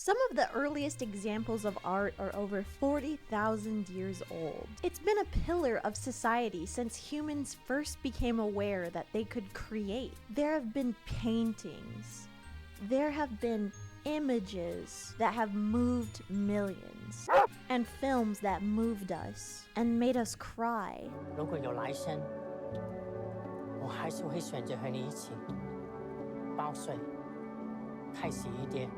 Some of the earliest examples of art are over 40,000 years old. It's been a pillar of society since humans first became aware that they could create. There have been paintings. There have been images that have moved millions. And films that moved us and made us cry. 如果有来生，我还是会选择和你一起报税，开始一点。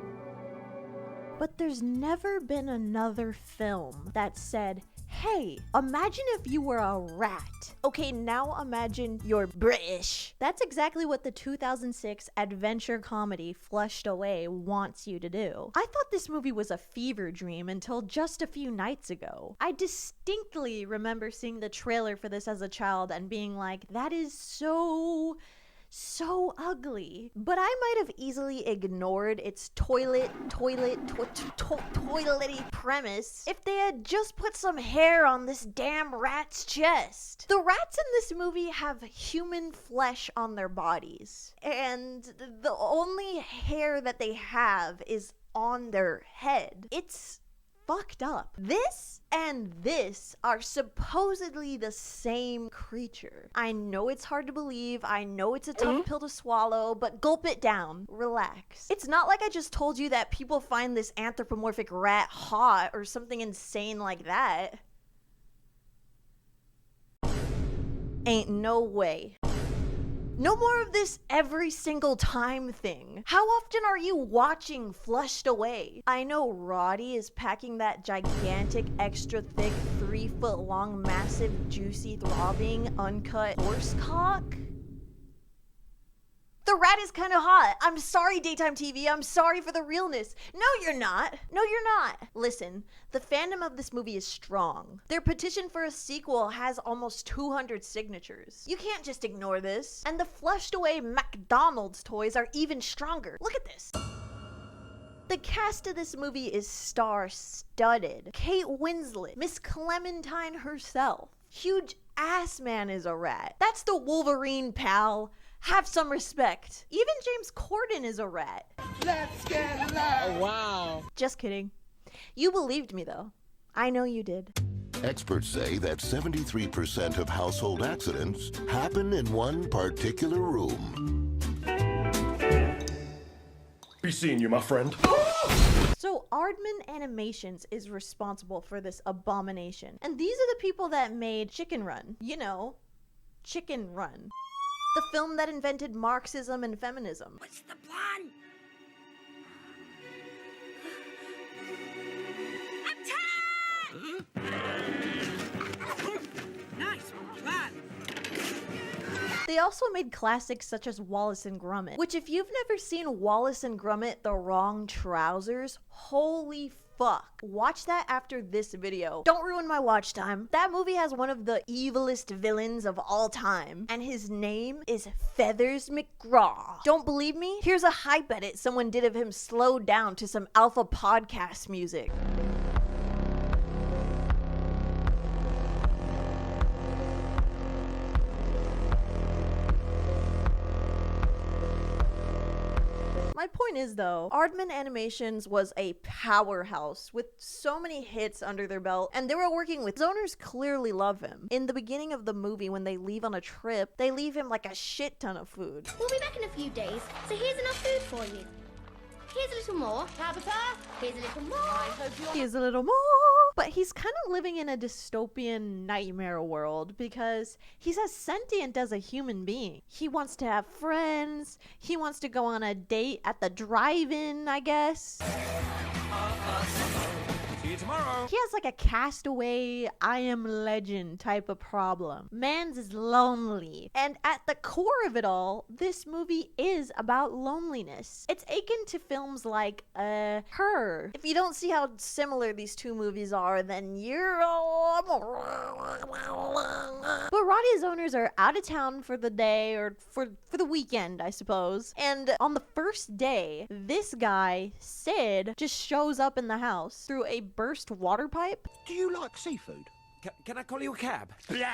But there's never been another film that said, hey, imagine if you were a rat. Okay, now imagine you're British. That's exactly what the 2006 adventure comedy Flushed Away wants you to do. I thought this movie was a fever dream until just a few nights ago. I distinctly remember seeing the trailer for this as a child and being like, that is so ugly. But I might have easily ignored its toilet-y premise if they had just put some hair on this damn rat's chest. The rats in this movie have human flesh on their bodies, and the only hair that they have is on their head. It's fucked up. This and this are supposedly the same creature. I know it's hard to believe, I know it's a tough pill to swallow, but gulp it down. Relax. It's not like I just told you that people find this anthropomorphic rat hot or something insane like that. Ain't no way. No more of this every single time thing. How often are you watching Flushed Away? I know Roddy is packing that gigantic, extra thick, 3-foot-long, massive, juicy, throbbing, uncut horse cock. The rat is kind of hot. I'm sorry, daytime TV. I'm sorry for the realness. No, you're not. No, you're not. Listen, the fandom of this movie is strong. Their petition for a sequel has almost 200 signatures. You can't just ignore this. And the Flushed Away McDonald's toys are even stronger. Look at this. The cast of this movie is star-studded. Kate Winslet, Miss Clementine herself. Huge ass man is a rat. That's the Wolverine, pal. Have some respect. Even James Corden is a rat. Let's get loud. Oh, wow. Just kidding. You believed me though. I know you did. Experts say that 73% of household accidents happen in one particular room. Be seeing you, my friend. So Aardman Animations is responsible for this abomination. And these are the people that made Chicken Run. You know, Chicken Run. The film that invented Marxism and feminism. What's the plan? Attack! Nice plan. They also made classics such as Wallace and Gromit, which if you've never seen Wallace and Gromit The Wrong Trousers, holy fuck. Watch that after this video. Don't ruin my watch time. That movie has one of the evilest villains of all time, and his name is Feathers McGraw. Don't believe me? Here's a hype edit someone did of him slowed down to some alpha podcast music. My point is though, Aardman Animations was a powerhouse with so many hits under their belt, and they were working with owners clearly love him. In the beginning of the movie, when they leave on a trip, they leave him like a shit ton of food. We'll be back in a few days, so here's enough food for you. Here's a little more. Tabitha, here's a little more. I hope you Here's a little more. But he's kind of living in a dystopian nightmare world because he's as sentient as a human being. He wants to have friends. He wants to go on a date at the drive-in, I guess. See you tomorrow. He has like a Castaway, I Am Legend type of problem. Mans is lonely. And at the core of it all, this movie is about loneliness. It's akin to films like, Her. If you don't see how similar these two movies are, then you're all... But Roddy's owners are out of town for the day, or for the weekend, I suppose. And on the first day, this guy, Sid, just shows up in the house through a burst water pipe. Do you like seafood? Can I call you a cab? Blah!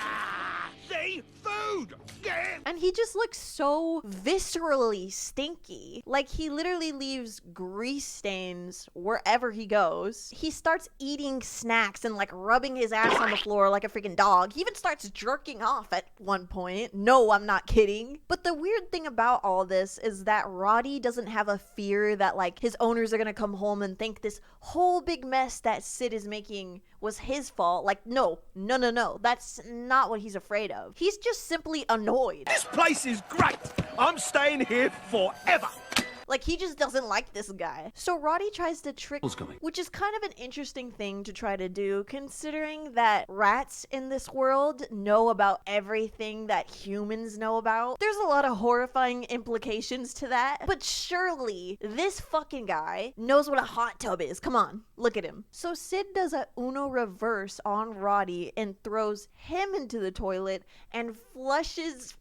See? Food! Yeah! And he just looks so viscerally stinky. Like he literally leaves grease stains wherever he goes. He starts eating snacks and like rubbing his ass on the floor like a freaking dog. He even starts jerking off at one point. No, I'm not kidding. But the weird thing about all this is that Roddy doesn't have a fear that like his owners are gonna come home and think this whole big mess that Sid is making was his fault. Like, no. That's not what he's afraid of. He's just simply annoyed. This place is great! I'm staying here forever! Like, he just doesn't like this guy. So Roddy tries to trick, Who's coming? which is kind of an interesting thing to try to do, considering that rats in this world know about everything that humans know about. There's a lot of horrifying implications to that, but surely this fucking guy knows what a hot tub is. Come on, look at him. So Sid does a Uno reverse on Roddy and throws him into the toilet and flushes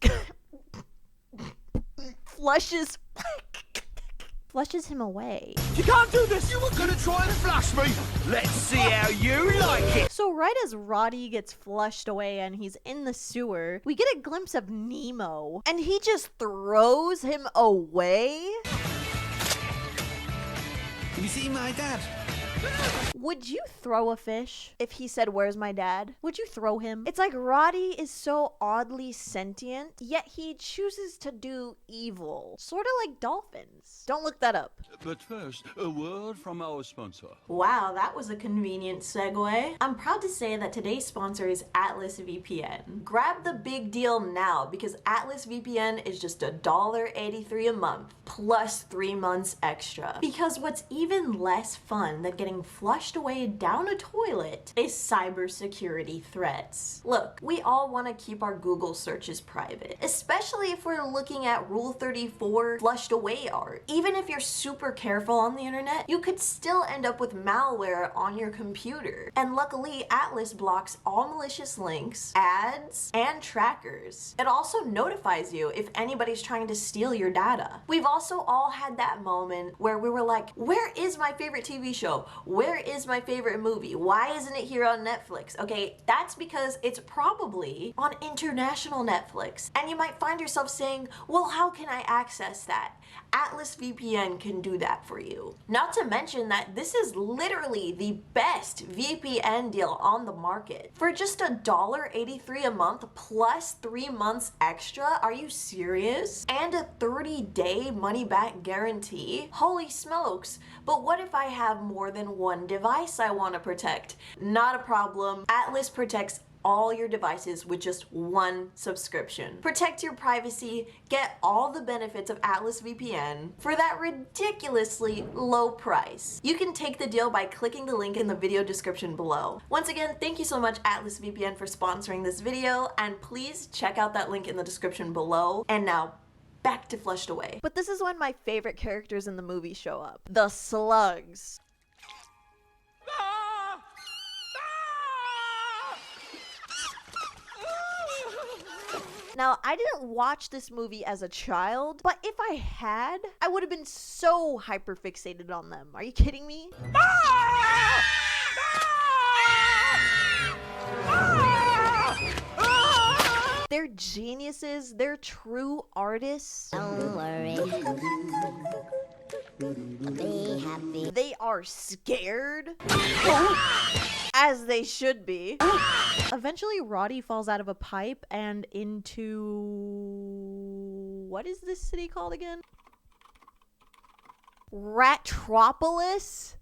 him away. You can't do this! You were gonna try and flush me! Let's see how you like it! So right as Roddy gets flushed away and he's in the sewer, we get a glimpse of Nemo, and he just throws him away? Have you seen my dad? Would you throw a fish if he said, "Where's my dad"? Would you throw him? It's like Roddy is so oddly sentient, yet he chooses to do evil. Sort of like dolphins. Don't look that up. But first, a word from our sponsor. Wow, that was a convenient segue. I'm proud to say that today's sponsor is Atlas VPN. Grab the big deal now because Atlas VPN is just $1.83 a month plus 3 months extra. Because what's even less fun than getting flushed away down a toilet is cybersecurity threats. Look, we all want to keep our Google searches private, especially if we're looking at Rule 34 flushed away art. Even if you're super careful on the internet, you could still end up with malware on your computer. And luckily, Atlas blocks all malicious links, ads, and trackers. It also notifies you if anybody's trying to steal your data. We've also all had that moment where we were like, where is my favorite TV show? Where is my favorite movie? Why isn't it here on Netflix? Okay, that's because it's probably on international Netflix. And you might find yourself saying, well, how can I access that? Atlas VPN can do that for you. Not to mention that this is literally the best VPN deal on the market. For just $1.83 a month plus 3 months extra, are you serious? And a 30-day money-back guarantee? Holy smokes. But what if I have more than one device I want to protect? Not a problem. Atlas protects all your devices with just one subscription. Protect your privacy, get all the benefits of Atlas VPN for that ridiculously low price. You can take the deal by clicking the link in the video description below. Once again, thank you so much Atlas VPN for sponsoring this video, and please check out that link in the description below. And now, back to Flushed Away. But this is when my favorite characters in the movie show up. The slugs. Now, I didn't watch this movie as a child, but if I had, I would have been so hyper-fixated on them. Are you kidding me? They're geniuses. They're true artists. Don't worry. Be happy. They are scared. As they should be. Eventually, Roddy falls out of a pipe and into... what is this city called again? Ratropolis?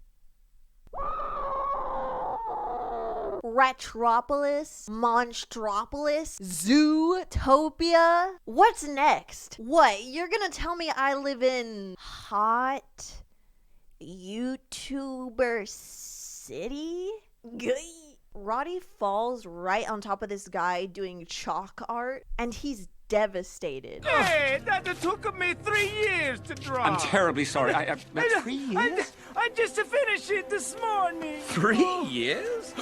Ratropolis? Monstropolis? Zootopia? What's next? What? You're gonna tell me I live in hot YouTuber city? Roddy falls right on top of this guy doing chalk art, and he's devastated. Hey, that took me 3 years to draw. I'm terribly sorry. 3 years? I just finished it this morning. 3 years?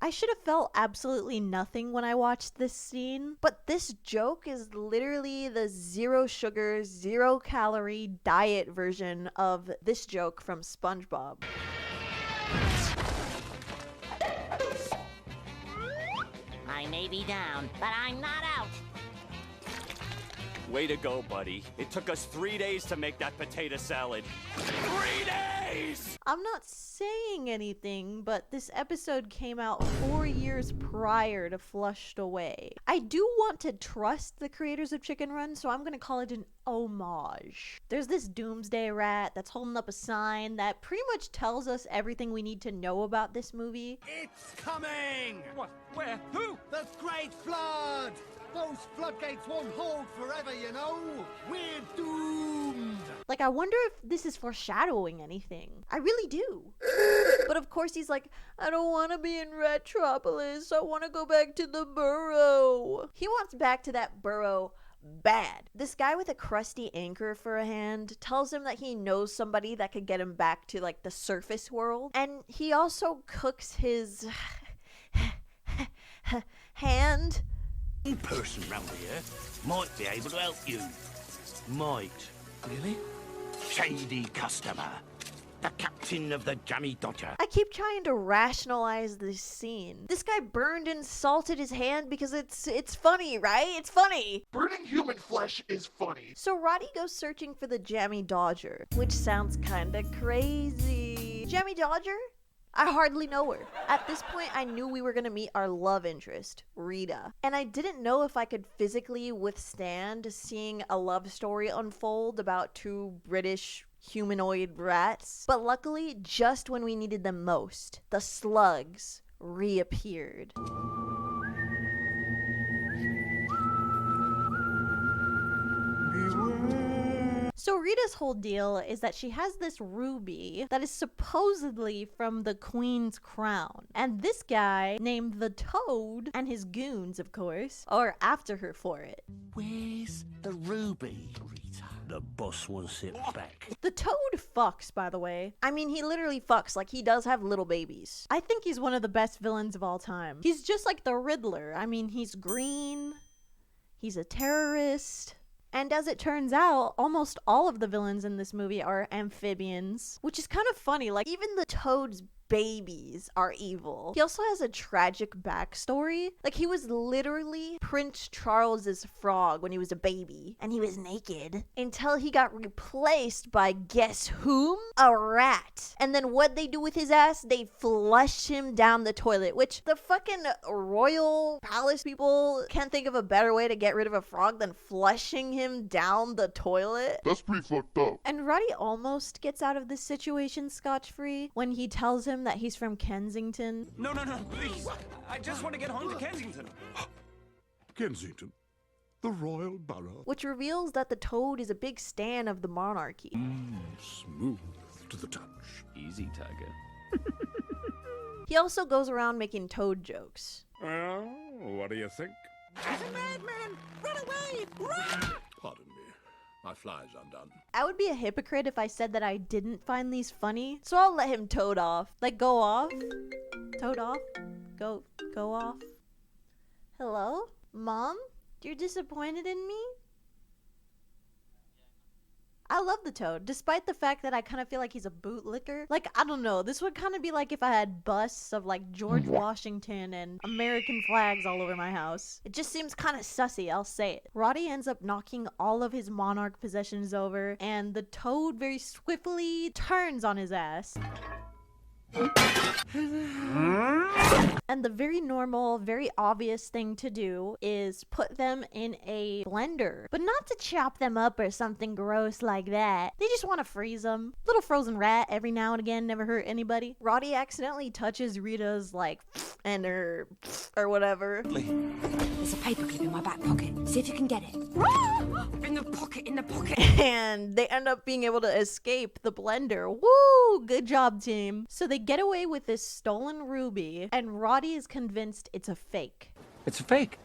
I should have felt absolutely nothing when I watched this scene, but this joke is literally the 0 sugar, 0 calorie diet version of this joke from SpongeBob. I may be down, but I'm not out. Way to go, buddy. It took us 3 days to make that potato salad. 3 days! I'm not saying anything, but this episode came out 4 years prior to Flushed Away. I do want to trust the creators of Chicken Run, so I'm gonna call it an homage. There's this doomsday rat that's holding up a sign that pretty much tells us everything we need to know about this movie. It's coming! What? Where? Who? The Great Flood! Those floodgates won't hold forever, you know? We're doomed! Like, I wonder if this is foreshadowing anything. I really do. But of course he's like, I don't want to be in Retropolis. I want to go back to the burrow. He wants back to that burrow bad. This guy with a crusty anchor for a hand tells him that he knows somebody that could get him back to, like, the surface world. And he also cooks his hand. One person round here might be able to help you. Might. Really? Shady customer. The captain of the Jammy Dodger. I keep trying to rationalize this scene. This guy burned and salted his hand because it's funny, right? It's funny. Burning human flesh is funny. So Roddy goes searching for the Jammy Dodger, which sounds kinda crazy. Jammy Dodger? I hardly know her. At this point, I knew we were gonna meet our love interest, Rita. And I didn't know if I could physically withstand seeing a love story unfold about two British humanoid rats. But luckily, just when we needed them most, the slugs reappeared. So Rita's whole deal is that she has this ruby that is supposedly from the Queen's crown. And this guy, named the Toad, and his goons, of course, are after her for it. Where's the ruby, Rita? The boss wants it back. The Toad fucks, by the way. I mean, he literally fucks, like he does have little babies. I think he's one of the best villains of all time. He's just like the Riddler. I mean, he's green, he's a terrorist. And as it turns out, almost all of the villains in this movie are amphibians, which is kind of funny. Like, even the Toad's babies are evil. He also has a tragic backstory. Like, he was literally Prince Charles's frog when he was a baby, and he was naked until he got replaced by guess whom? A rat. And then what'd they do with his ass? They flushed him down the toilet, which the fucking royal palace people can't think of a better way to get rid of a frog than flushing him down the toilet. That's pretty fucked up. And Roddy almost gets out of this situation scotch-free when he tells him that he's from Kensington. No, please. I just want to get home to Kensington. Kensington, the royal borough. Which reveals that the Toad is a big stan of the monarchy. Smooth to the touch. Easy, Tiger. He also goes around making Toad jokes. Well, what do you think? He's a madman! Run away! Run! Pardon me. My fly's undone. I would be a hypocrite if I said that I didn't find these funny, so I'll let him toad off. Like, go off. Toad off. Go off. Hello? Mom? You're disappointed in me? I love the Toad, despite the fact that I kind of feel like he's a bootlicker. Like, I don't know, this would kind of be like if I had busts of, like, George Washington and American flags all over my house. It just seems kind of sussy, I'll say it. Roddy ends up knocking all of his monarch possessions over, and the Toad very swiftly turns on his ass. And the very normal, very obvious thing to do is put them in a blender. But not to chop them up or something gross like that. They just want to freeze them. Little frozen rat every now and again, never hurt anybody. Roddy accidentally touches Rita's, like, and her, or whatever. There's a paperclip in my back pocket. See if you can get it. In the pocket, in the pocket. And they end up being able to escape the blender. Woo! Good job, team. So they get away with this stolen ruby, and Roddy is convinced it's a fake. It's a fake.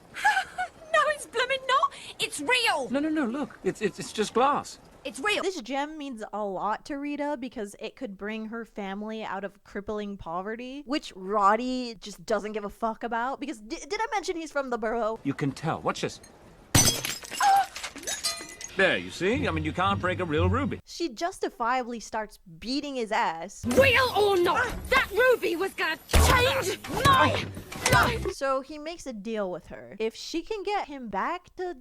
No, it's blooming not! It's real! No, look. It's just glass. It's real! This gem means a lot to Rita because it could bring her family out of crippling poverty, which Roddy just doesn't give a fuck about because did I mention he's from the borough? You can tell. Watch this. There, you see? I mean, you can't break a real ruby. She justifiably starts beating his ass. Real or not, that ruby Ruby was gonna change my life! So he makes a deal with her. If she can get him back to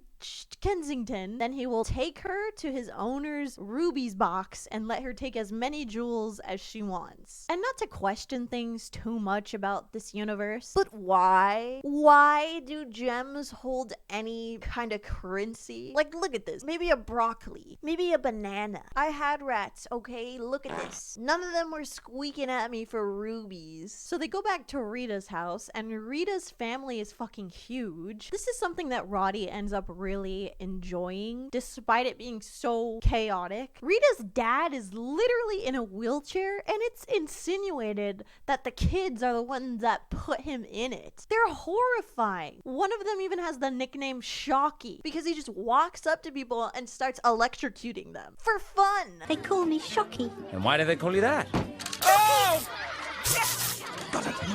Kensington, then he will take her to his owner's rubies box and let her take as many jewels as she wants. And not to question things too much about this universe, but why? Why do gems hold any kind of currency? Like, look at this. Maybe a broccoli. Maybe a banana. I had rats, okay? Look at this. None of them were squeaking at me for rubies. So they go back to Rita's house, and Rita's family is fucking huge. This is something that Roddy ends up really enjoying, despite it being so chaotic. Rita's dad is literally in a wheelchair, and it's insinuated that the kids are the ones that put him in it. They're horrifying. One of them even has the nickname Shocky because he just walks up to people and starts electrocuting them for fun. They call me Shocky. And why do they call you that?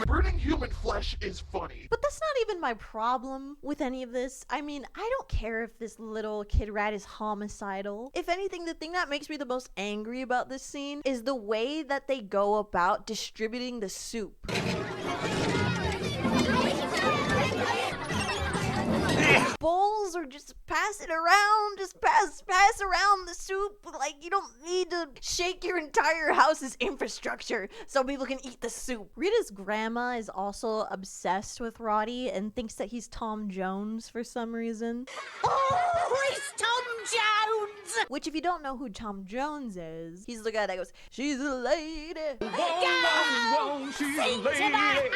Burning human flesh is funny. But that's not even my problem with any of this. I mean, I don't care if this little kid rat is homicidal. If anything, the thing that makes me the most angry about this scene is the way that they go about distributing the soup. Bowls or just pass it around, just pass around the soup. Like, you don't need to shake your entire house's infrastructure so people can eat the soup. Rita's grandma is also obsessed with Roddy and thinks that he's Tom Jones for some reason. Oh, it's Tom Jones! Which, if you don't know who Tom Jones is, he's the guy that goes, "She's a lady." She's a lady.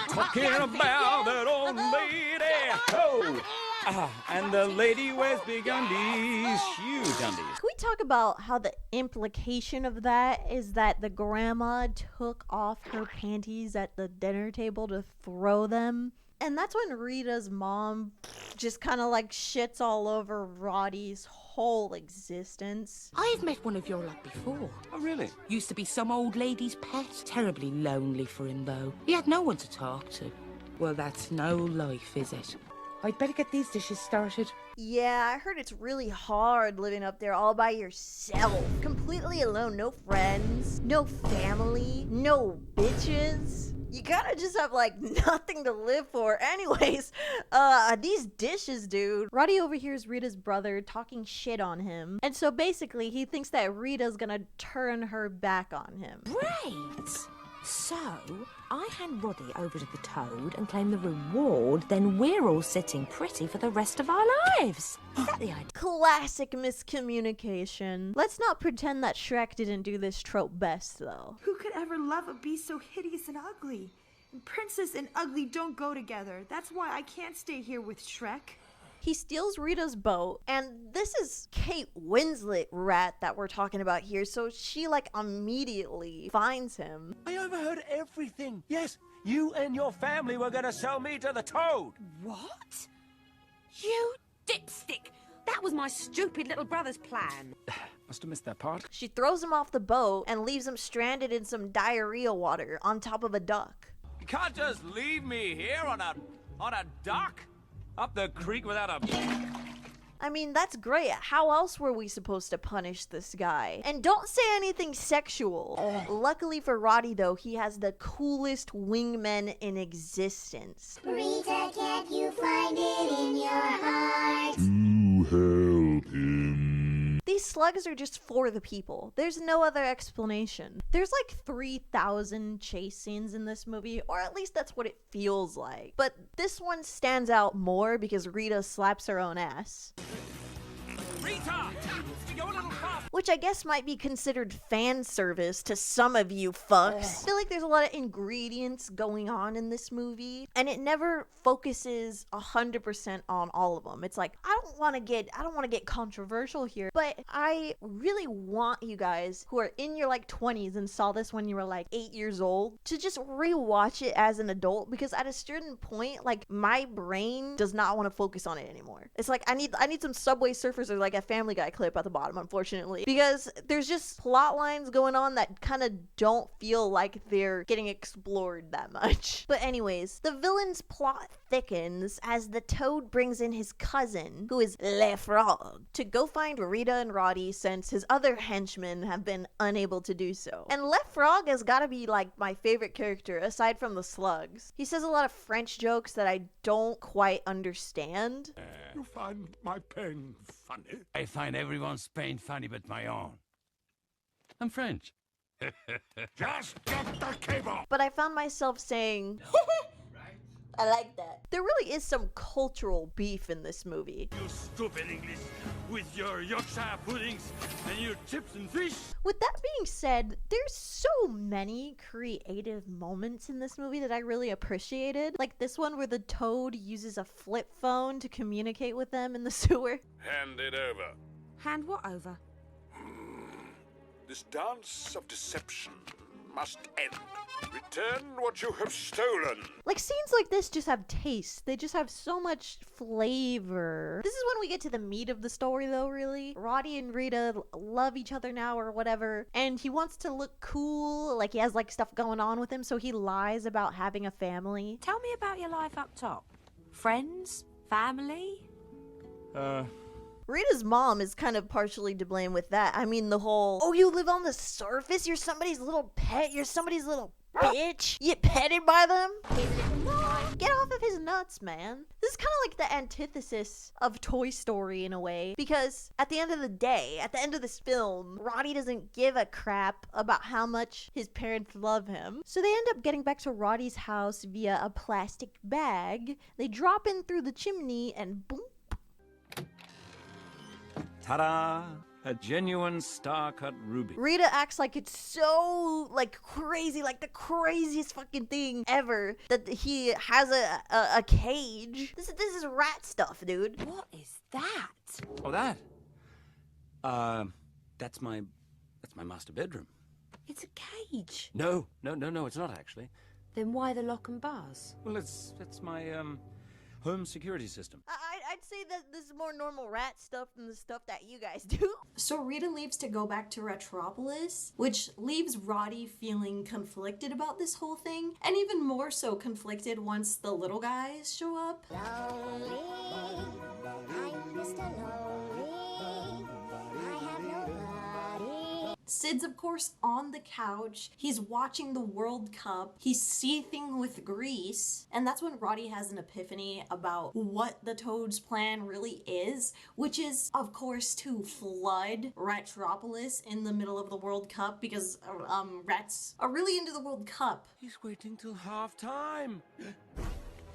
Talking about that old lady. Oh. And the lady wears big undies, huge undies. Can we talk about how the implication of that is that the grandma took off her panties at the dinner table to throw them? And that's when Rita's mom just kind of like shits all over Roddy's whole existence. I've met one of your lot before. Oh, really? Used to be some old lady's pet. Terribly lonely for him, though. He had no one to talk to. Well, that's no life, is it? I'd better get these dishes started. Yeah, I heard it's really hard living up there all by yourself. Completely alone, no friends, no family, no bitches. You gotta just have like nothing to live for. Anyways, these dishes, dude. Roddy overhears Rita's brother talking shit on him. And so basically he thinks that Rita's gonna turn her back on him. Great! So, I hand Roddy over to the Toad and claim the reward, then we're all sitting pretty for the rest of our lives. Is that the idea? Classic miscommunication. Let's not pretend that Shrek didn't do this trope best, though. Who could ever love a beast so hideous and ugly? Princess and ugly don't go together. That's why I can't stay here with Shrek. He steals Rita's boat, and this is Kate Winslet rat that we're talking about here, so she like immediately finds him. I overheard everything. Yes, you and your family were gonna sell me to the Toad. What? You dipstick! That was my stupid little brother's plan. Must have missed that part. She throws him off the boat and leaves him stranded in some diarrhea water on top of a duck. You can't just leave me here on a dock up the creek without a... I mean, that's great. How else were we supposed to punish this guy? And don't say anything sexual. Luckily for Roddy, though, he has the coolest wingmen in existence. Rita, can't you find it in your heart to help him? These slugs are just for the people. There's no other explanation. There's like 3,000 chase scenes in this movie, or at least that's what it feels like. But this one stands out more because Rita slaps her own ass. Rita! You're a little fast! Which I guess might be considered fan service to some of you fucks. I feel like there's a lot of ingredients going on in this movie, and it never focuses 100% on all of them. It's like, I don't want to get controversial here, but I really want you guys who are in your like 20s and saw this when you were like 8 years old to just rewatch it as an adult, because at a certain point, like, my brain does not want to focus on it anymore. It's like I need some Subway Surfers or like like a Family Guy clip at the bottom, unfortunately, because there's just plot lines going on that kind of don't feel like they're getting explored that much. But anyways, the villain's plot thickens as the Toad brings in his cousin, who is Le Frog, to go find Rita and Roddy since his other henchmen have been unable to do so. And Le Frog has gotta be like my favorite character aside from the slugs. He says a lot of French jokes that I don't quite understand. You find my pain funny? I find everyone's pain funny but my own. I'm French. Just get the cable! But I found myself saying, I like that. There really is some cultural beef in this movie. You stupid English with your Yorkshire puddings and your chips and fish. With that being said, there's so many creative moments in this movie that I really appreciated. Like this one where the Toad uses a flip phone to communicate with them in the sewer. Hand it over. Hand what over? This dance of deception must end. Return what you have stolen. Like scenes like this just have taste. They just have so much flavor. This is when we get to the meat of the story though, really. Roddy and Rita love each other now or whatever, and he wants to look cool, like he has like stuff going on with him, so he lies about having a family. Tell me about your life up top. Friends? Family? Rita's mom is kind of partially to blame with that. I mean, the whole, oh, you live on the surface? You're somebody's little pet? You're somebody's little bitch? You get petted by them? Get off of his nuts, man. This is kind of like the antithesis of Toy Story in a way, because at the end of the day, at the end of this film, Roddy doesn't give a crap about how much his parents love him. So they end up getting back to Roddy's house via a plastic bag. They drop in through the chimney and boom. Ta-da! A genuine star-cut ruby. Rita acts like it's so, like, crazy, like the craziest fucking thing ever, that he has a cage. This is rat stuff, dude. What is that? Oh, that? That's my master bedroom. It's a cage. No, it's not actually. Then why the lock and bars? Well, it's my, home security system. I'd say that this is more normal rat stuff than the stuff that you guys do. So Rita leaves to go back to Retropolis, which leaves Roddy feeling conflicted about this whole thing, and even more so conflicted once the little guys show up. Lonely, I'm Mr. Lonely, I have nobody. Sid's, of course, on the couch. He's watching the World Cup. He's seething with grease. And that's when Roddy has an epiphany about what the Toad's plan really is, which is, of course, to flood Retropolis in the middle of the World Cup because rats are really into the World Cup. He's waiting till half-time.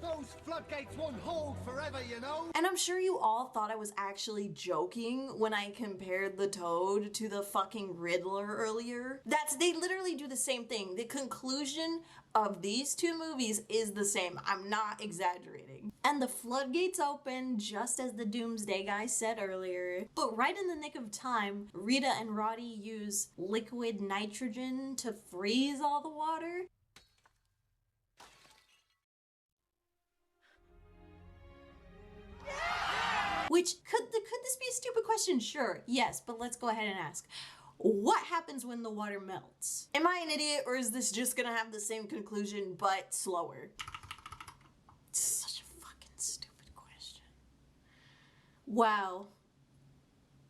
Those floodgates won't hold forever, you know? And I'm sure you all thought I was actually joking when I compared the Toad to the fucking Riddler earlier. They literally do the same thing. The conclusion of these two movies is the same. I'm not exaggerating. And the floodgates open just as the Doomsday guy said earlier. But right in the nick of time, Rita and Roddy use liquid nitrogen to freeze all the water. Which, could this be a stupid question? Sure, yes, but let's go ahead and ask. What happens when the water melts? Am I an idiot, or is this just gonna have the same conclusion, but slower? It's such a fucking stupid question. Wow.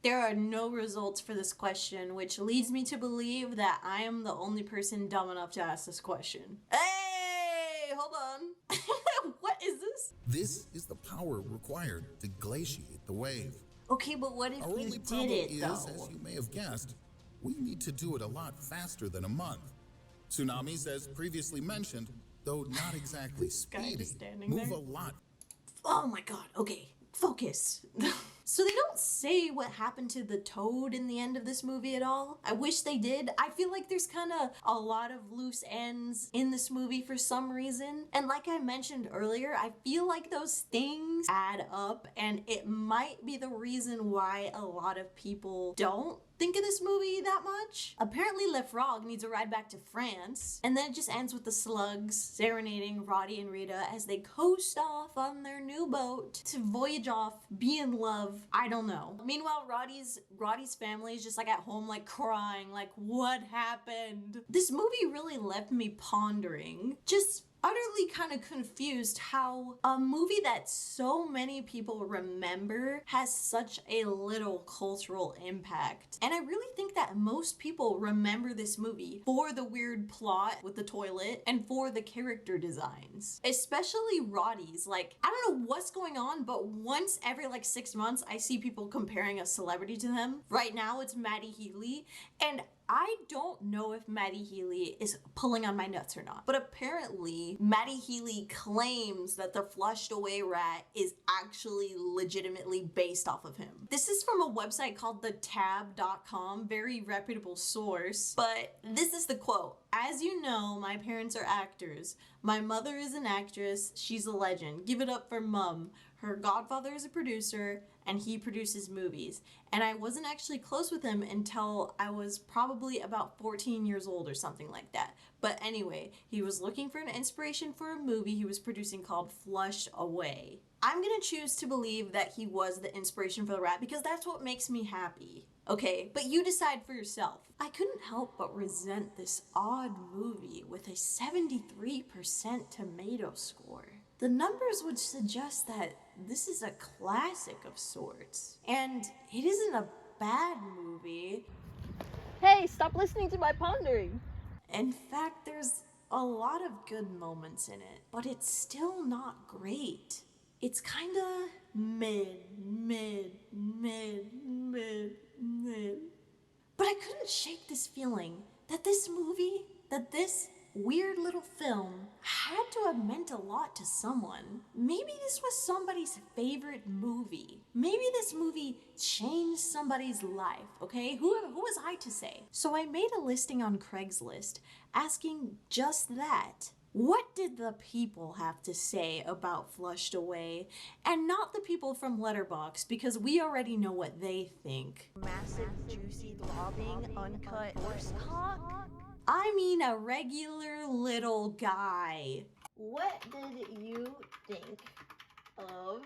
There are no results for this question, which leads me to believe that I am the only person dumb enough to ask this question. Hey, hold on. What is this? This is the power required to glaciate the wave. Okay, but what if Our you only did problem it, is, though? as you may have guessed, we need to do it a lot faster than a month. Tsunamis, as previously mentioned, though not exactly speedy, move a lot. Oh my god, okay, focus. So they don't say what happened to the Toad in the end of this movie at all. I wish they did. I feel like there's kind of a lot of loose ends in this movie for some reason. And like I mentioned earlier, I feel like those things add up, and it might be the reason why a lot of people don't think of this movie that much. Apparently Le Frog needs a ride back to France, and then it just ends with the slugs serenading Roddy and Rita as they coast off on their new boat to voyage off, be in love, I don't know. Meanwhile, Roddy's family is just like at home like crying, like what happened? This movie really left me pondering, just utterly kind of confused how a movie that so many people remember has such a little cultural impact. And I really think that most people remember this movie for the weird plot with the toilet and for the character designs. Especially Roddy's. Like, I don't know what's going on, but once every like 6 months I see people comparing a celebrity to them. Right now it's Maddie Healy, and I don't know if Maddie Healy is pulling on my nuts or not, but apparently Maddie Healy claims that the flushed away rat is actually legitimately based off of him. This is from a website called thetab.com, very reputable source, but this is the quote. As you know, my parents are actors. My mother is an actress. She's a legend. Give it up for Mum. Her godfather is a producer, and he produces movies. And I wasn't actually close with him until I was probably about 14 years old or something like that. But anyway, he was looking for an inspiration for a movie he was producing called Flushed Away. I'm gonna choose to believe that he was the inspiration for the rat because that's what makes me happy. Okay, but you decide for yourself. I couldn't help but resent this odd movie with a 73% tomato score. The numbers would suggest that this is a classic of sorts, and it isn't a bad movie. Hey, stop listening to my pondering. In fact, there's a lot of good moments in it, but it's still not great. It's kinda mid. But I couldn't shake this feeling that this weird little film had to have meant a lot to someone. Maybe this was somebody's favorite movie. Maybe this movie changed somebody's life, okay? Who was I to say? So I made a listing on Craigslist asking just that. What did the people have to say about Flushed Away? And not the people from Letterboxd, because we already know what they think. Massive, juicy, throbbing, uncut horse cock? I mean a regular little guy. What did you think of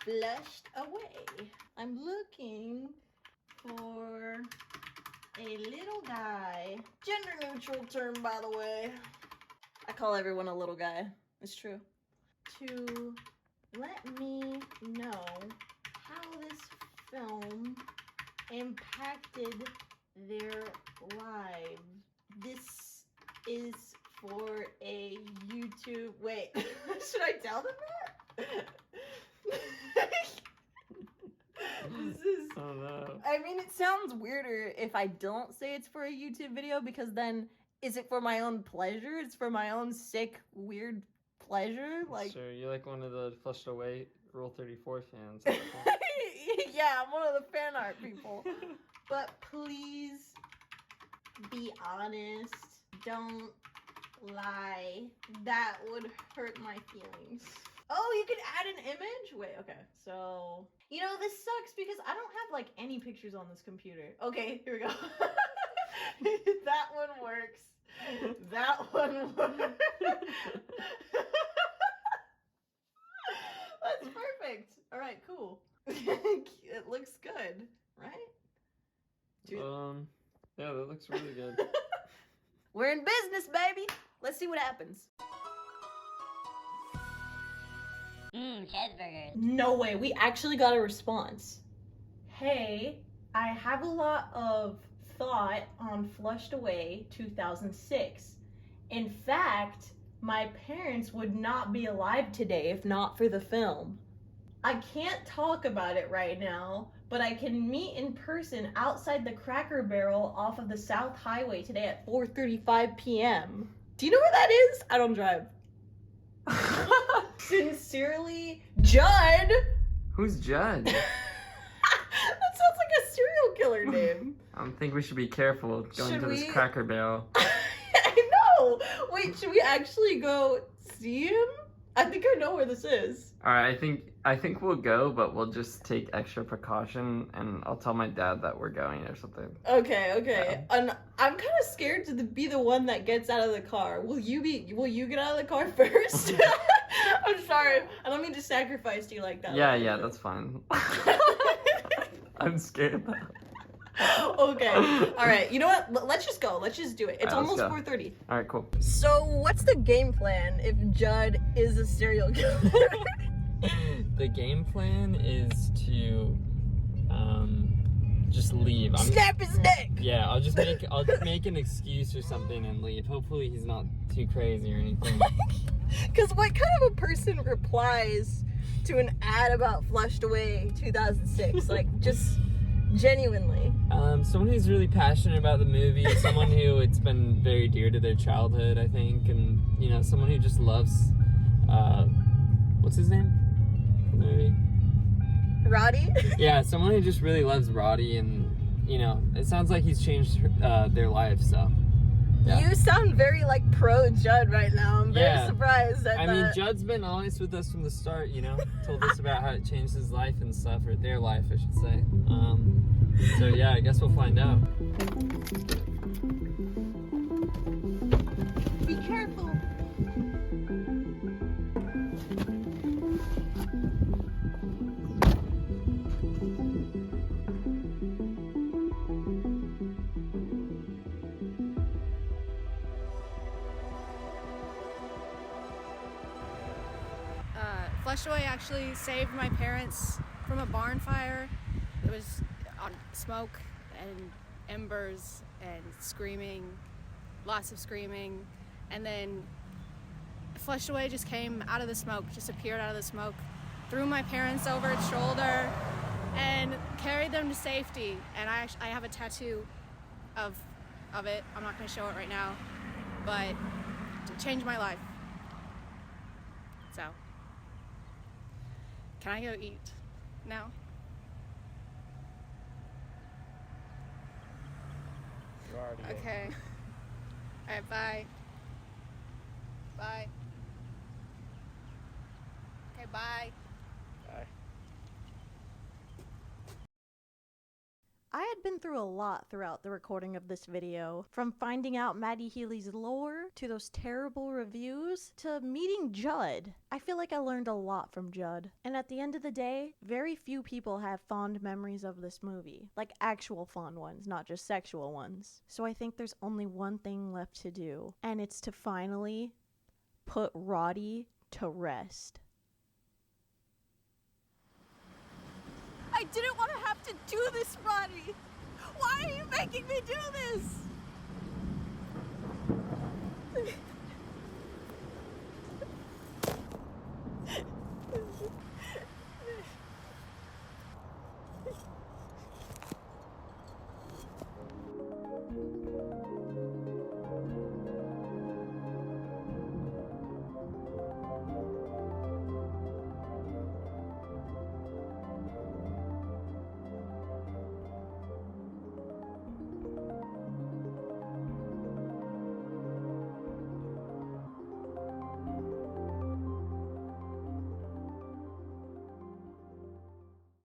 Flushed Away? I'm looking for a little guy. Gender neutral term, by the way. I call everyone a little guy. It's true. To let me know how this film impacted their lives. This is for a YouTube. Wait, should I tell them that? This is. Oh no. I mean, it sounds weirder if I don't say it's for a YouTube video, because then is it for my own pleasure? It's for my own sick, weird pleasure? Like, sure, you're like one of the Flushed Away Rule 34 fans. yeah, I'm one of the fan art people. But please be honest. Don't lie. That would hurt my feelings. Oh, you could add an image? Wait, okay. So, you know, this sucks because I don't have like any pictures on this computer. Okay, here we go. That one works. That one works. That's perfect. All right, cool. It looks good, right? Yeah, that looks really good. We're in business, baby. Let's see what happens. Cheeseburgers. No way, we actually got a response. Hey, I have a lot of thought on Flushed Away 2006. In fact, my parents would not be alive today if not for the film. I can't talk about it right now, but I can meet in person outside the Cracker Barrel off of the South Highway today at 4:35 p.m. Do you know where that is? I don't drive. Sincerely, Judd! Who's Judd? That sounds like a serial killer name. I think we should be careful going to this Cracker Barrel. I know! Wait, should we actually go see him? I think I know where this is. All right, I think we'll go, but we'll just take extra precaution, and I'll tell my dad that we're going or something. Okay. And I'm kind of scared to be the one that gets out of the car. Will you get out of the car first? I'm sorry. I don't mean to sacrifice you like that. Yeah, that's fine. I'm scared though. Okay. All right. You know what? Let's just go. Let's just do it. It's almost 4:30. All right, cool. So, what's the game plan if Judd is a serial killer? The game plan is to just leave. Snap his neck. Yeah, I'll just make an excuse or something and leave. Hopefully he's not too crazy or anything. Because what kind of a person replies to an ad about Flushed Away 2006? Like, just genuinely. Someone who's really passionate about the movie, someone who it's been very dear to their childhood, I think, and, you know, someone who just loves, what's his name from the movie? Roddy? Yeah, someone who just really loves Roddy, and, you know, it sounds like he's changed their life, so. Yeah. You sound very, like, pro-Judd right now. I'm very surprised at that. I mean, Judd's been honest with us from the start, you know? Told us about how it changed his life and stuff, or their life, I should say. So, yeah, I guess we'll find out. Be careful. Flushed Away actually saved my parents from a barn fire. It was on smoke and embers and screaming, lots of screaming, and then Flushed Away just came out of the smoke, just appeared out of the smoke, threw my parents over its shoulder, and carried them to safety. And I have a tattoo of it. I'm not going to show it right now, but it changed my life. So, can I go eat now? You already Okay. All right, bye. Bye. Okay, bye. Bye. I had been through a lot throughout the recording of this video, from finding out Maddie Healy's lore, to those terrible reviews, to meeting Judd. I feel like I learned a lot from Judd. And at the end of the day, very few people have fond memories of this movie. Like actual fond ones, not just sexual ones. So I think there's only one thing left to do, and it's to finally put Roddy to rest. I didn't want to have to do this, Roddy. Why are you making me do this?